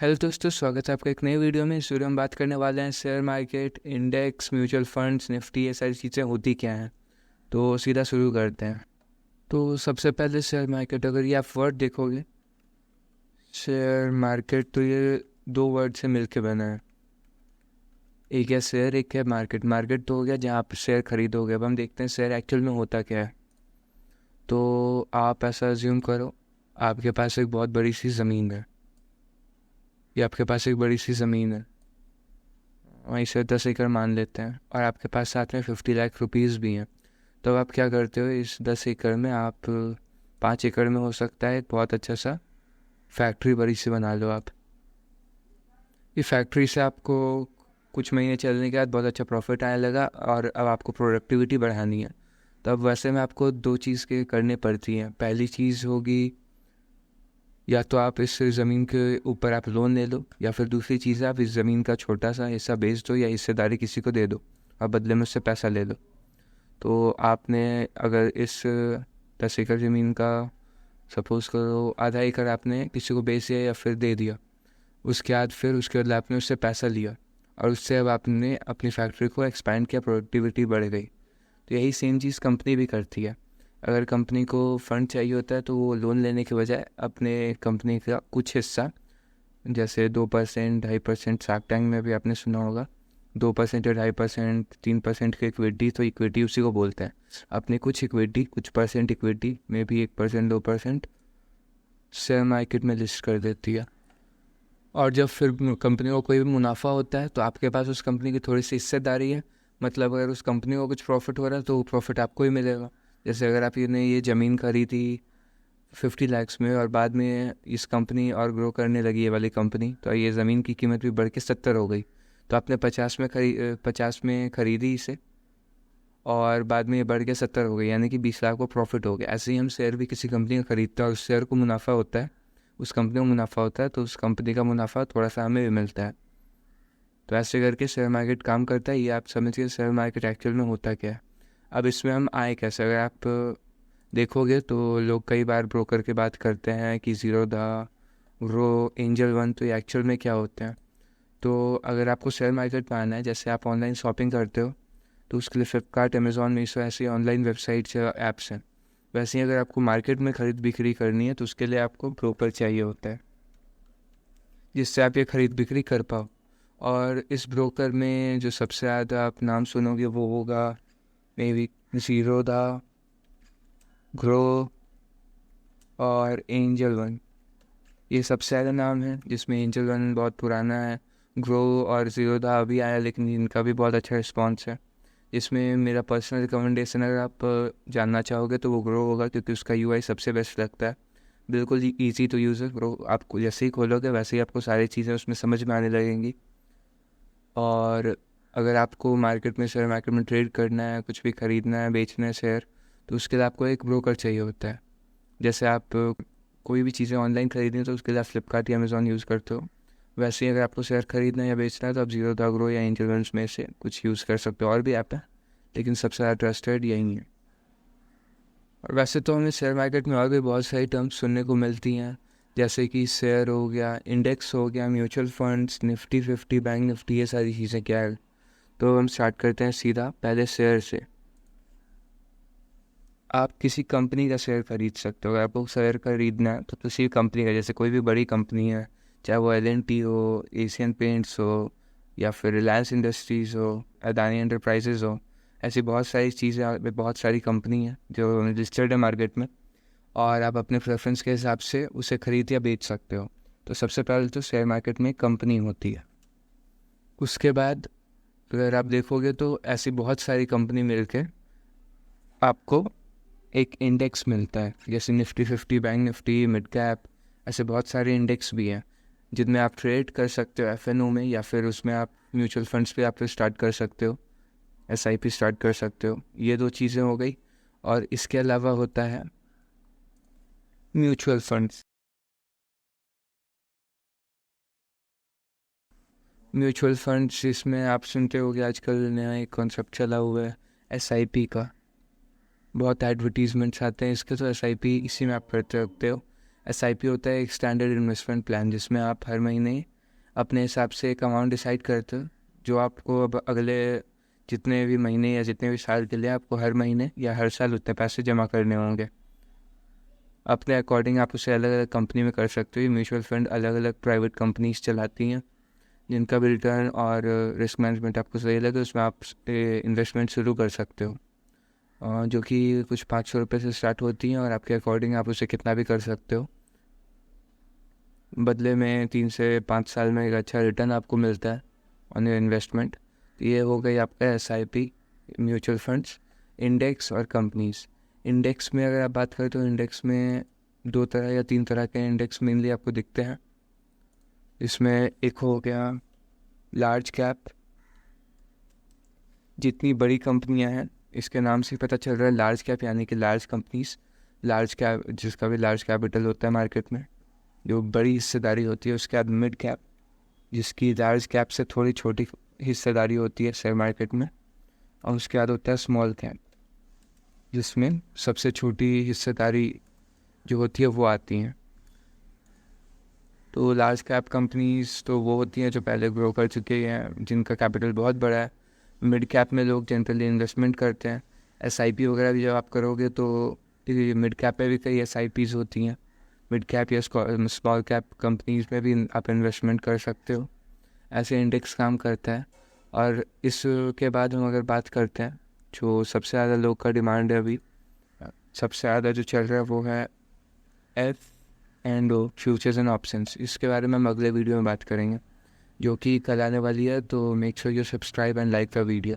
Hello दोस्तों, स्वागत है आपका एक नई वीडियो में। इस वीडियो में बात करने वाले हैं share market, index, mutual funds, Nifty, ये सारी चीज़ें होती क्या हैं। तो सीधा शुरू करते हैं। तो सबसे पहले शेयर मार्केट, अगर ये आप वर्ड देखोगे, शेयर मार्केट, तो ये दो वर्ड से मिलके बना है। एक है शेयर, एक है मार्केट। मार्केट तो हो गया जहाँ आप शेयर खरीदोगे। अब हम देखते हैं शेयर एक्चुअल में होता क्या है। तो आप ऐसा अज्यूम करो, आपके पास एक बहुत बड़ी सी ज़मीन है। ये आपके पास एक बड़ी सी ज़मीन है, वहीं से 10 एकड़ मान लेते हैं, और आपके पास साथ में 50 लाख रुपीज़ भी हैं। तो आप क्या करते हो, इस 10 एकड़ में आप 5 एकड़ में हो सकता है एक बहुत अच्छा सा फैक्ट्री बड़ी सी बना लो आप। इस फैक्ट्री से आपको कुछ महीने चलने के बाद बहुत अच्छा प्रॉफिट आने लगा, और अब आपको प्रोडक्टिविटी बढ़ानी है। तो अब वैसे में आपको दो चीज़ के करने पड़ती हैं। पहली चीज़ होगी, या तो आप इस ज़मीन के ऊपर आप लोन ले लो, या फिर दूसरी चीज़ है आप इस ज़मीन का छोटा सा हिस्सा बेच दो या हिस्सेदारी किसी को दे दो और बदले में उससे पैसा ले लो। तो आपने अगर इस 10 एकड़ ज़मीन का सपोज़ करो आधा एकड़ आपने किसी को बेच दिया या फिर दे दिया, उसके बाद आपने उससे पैसा लिया, और उससे अब आपने अपनी फैक्ट्री को एक्सपैंड किया, प्रोडक्टिविटी बढ़ गई। तो यही सेम चीज़ कंपनी भी करती है। अगर कंपनी को फंड चाहिए होता है तो वो लोन लेने के बजाय अपने कंपनी का कुछ हिस्सा, जैसे 2%, 2.5%, शार्क टैंक में भी आपने सुना होगा, 2% या 2.5%, 3% की इक्विटी, तो इक्विटी उसी को बोलते हैं। अपने कुछ इक्विटी, कुछ परसेंट इक्विटी में भी 1%, 2% शेयर मार्केट में लिस्ट कर देती है। और जब फिर कंपनी को कोई भी मुनाफा होता है तो आपके पास उस कंपनी की थोड़ी सी हिस्सेदारी है। मतलब अगर उस कंपनी को कुछ प्रॉफिट हो रहा है तो वो प्रॉफिट आपको ही मिलेगा। जैसे अगर आप ये ज़मीन खरीदी 50 लाख्स में, और बाद में इस कंपनी और ग्रो करने लगी, ये वाली कंपनी, तो ये ज़मीन की कीमत भी बढ़ के 70 हो गई। तो आपने 50 में खरीदी इसे, और बाद में ये बढ़ के 70 हो गई, यानी कि 20 लाख को प्रॉफिट हो गया। ऐसे ही हम शेयर भी किसी कंपनी का खरीदते हैं और उस शेयर को मुनाफा होता है, उस कंपनी को मुनाफा होता है, तो उस कंपनी का मुनाफा थोड़ा सा हमें भी मिलता है। तो ऐसे करके शेयर मार्केट काम करता है। ये आप समझिए शेयर मार्केट एक्चुअल में होता क्या है। अब इसमें हम आए कैसे, अगर आप देखोगे तो लोग कई बार ब्रोकर की बात करते हैं कि ज़ीरोधा, ग्रो, एंजल वन, तो ये एक्चुअल में क्या होते हैं। तो अगर आपको शेयर मार्केट में आना है, जैसे आप ऑनलाइन शॉपिंग करते हो, तो उसके लिए फ्लिपकार्ट, अमेज़ॉन, मीशो ऐसी ऑनलाइन वेबसाइट्स या ऐप्स हैं। वैसे ही अगर आपको मार्केट में खरीद बिक्री करनी है तो उसके लिए आपको ब्रोकर चाहिए होता है, जिससे आप ये खरीद बिक्री कर पाओ। और इस ब्रोकर में जो सबसे ज़्यादा आप नाम सुनोगे वो होगा मे बी ज़ीरोधा, ग्रो और एंजल वन। ये सबसे ज़्यादा नाम है, जिसमें एंजल वन बहुत पुराना है, ग्रो और ज़ीरोधा अभी आया, लेकिन इनका भी बहुत अच्छा रिस्पॉन्स है। इसमें मेरा पर्सनल रिकमेंडेशन अगर आप जानना चाहोगे तो वो ग्रो होगा, क्योंकि उसका यूआई सबसे बेस्ट लगता है। बिल्कुल ही ईजी टू यूज़ है ग्रो। आपको जैसे ही खोलोगे वैसे ही आपको सारी चीज़ें उसमें समझ में आने लगेंगी। और अगर आपको मार्केट में, शेयर मार्केट में ट्रेड करना है, कुछ भी ख़रीदना है, बेचना है शेयर, तो उसके लिए आपको एक ब्रोकर चाहिए होता है। जैसे आप कोई भी चीज़ें ऑनलाइन खरीदें तो उसके लिए आप फ्लिपकार्ट या अमेज़ॉन यूज़ करते हो, वैसे ही अगर आपको शेयर खरीदना है या बेचना है तो आप ज़ीरोधा, ग्रो या एंजल वंस में से कुछ यूज़ कर सकते हो। और भी ऐप है, लेकिन सबसे ज़्यादा ट्रस्टेड यही है। और वैसे तो हमें शेयर मार्केट में और भी बहुत सारी टर्म्स सुनने को मिलती हैं, जैसे कि शेयर हो गया, इंडेक्स हो गया, mutual funds, Nifty 50, bank Nifty, ये सारी चीज़ें क्या है। तो हम स्टार्ट करते हैं सीधा पहले शेयर से। आप किसी कंपनी का शेयर खरीद सकते हो। अगर आपको शेयर खरीदना है तो किसी कंपनी का, जैसे कोई भी बड़ी कंपनी है, चाहे वो एल&टी हो, एशियन पेंट्स हो, या फिर रिलायंस इंडस्ट्रीज़ हो, अदानी एंटरप्राइजेज़ हो, ऐसी बहुत सारी चीज़ें, बहुत सारी कंपनी है जो रजिस्टर्ड है मार्केट में, और आप अपने प्रेफरेंस के हिसाब से उसे खरीद या बेच सकते हो। तो सबसे पहले तो शेयर मार्केट में कंपनी होती है। उसके बाद अगर आप देखोगे तो ऐसी बहुत सारी कंपनी मिलके आपको एक इंडेक्स मिलता है, जैसे Nifty 50, bank Nifty, mid cap, ऐसे बहुत सारे इंडेक्स भी हैं जिनमें आप ट्रेड कर सकते हो एफएनओ में, या फिर उसमें आप म्यूचुअल फंड्स पे आप स्टार्ट कर सकते हो, एसआईपी स्टार्ट कर सकते हो। ये दो चीज़ें हो गई। और इसके अलावा होता है म्यूचुअल फंड्स। म्यूचुअल फंड्स, इसमें आप सुनते होगे आजकल नया एक कॉन्सेप्ट चला हुआ है एसआईपी का। बहुत एडवर्टीजमेंट्स आते हैं इसके, तो एसआईपी इसी में आप करते रखते हो। SIP होता है एक स्टैंडर्ड इन्वेस्टमेंट प्लान, जिसमें आप हर महीने अपने हिसाब से एक अमाउंट डिसाइड करते हो, जो आपको अब अगले जितने भी महीने या जितने भी साल के लिए आपको हर महीने या हर साल उतने पैसे जमा करने होंगे। अपने अकॉर्डिंग आप उसे अलग अलग कंपनी में कर सकते हो। म्यूचुअल फंड अलग अलग प्राइवेट कंपनीज चलाती हैं, जिनका भी रिटर्न और रिस्क मैनेजमेंट आपको सही लगे उसमें आप इन्वेस्टमेंट शुरू कर सकते हो, जो कि कुछ 500 रुपये से स्टार्ट होती हैं, और आपके अकॉर्डिंग आप उसे कितना भी कर सकते हो। बदले में 3 से 5 साल में एक अच्छा रिटर्न आपको मिलता है ऑन योर इन्वेस्टमेंट। ये हो गई आपका SIP, म्यूचुअल फंड्स, इंडेक्स और कंपनीज। इंडेक्स में अगर आप बात करें तो इंडेक्स में 2 तरह या 3 तरह के इंडेक्स मेनली आपको दिखते हैं। इसमें एक हो गया लार्ज कैप। जितनी बड़ी कंपनियां हैं, इसके नाम से पता चल रहा है लार्ज कैप, यानी कि लार्ज कंपनीज, लार्ज कैप जिसका भी लार्ज कैपिटल होता है मार्केट में, जो बड़ी हिस्सेदारी होती है। उसके बाद मिड कैप, जिसकी लार्ज कैप से थोड़ी छोटी हिस्सेदारी होती है शेयर मार्केट में। और उसके बाद होता है स्मॉल कैप, जिसमें सबसे छोटी हिस्सेदारी जो होती है वो आती हैं। तो लार्ज कैप कंपनीज तो वो होती हैं जो पहले ग्रो कर चुके हैं, जिनका कैपिटल बहुत बड़ा है। मिड कैप में लोग जनरली इन्वेस्टमेंट करते हैं। SIP वगैरह भी जब आप करोगे तो मिड कैप में भी कई SIPs होती हैं। मिड कैप या स्मॉल कैप कंपनीज में भी आप इन्वेस्टमेंट कर सकते हो। ऐसे इंडेक्स काम करता है। और इसके बाद हम अगर बात करते हैं जो सबसे ज़्यादा लोग का डिमांड है अभी, सबसे ज़्यादा जो चल रहा है वो है F&O, फ्यूचर्स एंड ऑप्शंस। इसके बारे में हम अगले वीडियो में बात करेंगे, जो कि कल आने वाली है। तो make sure you subscribe and like the video.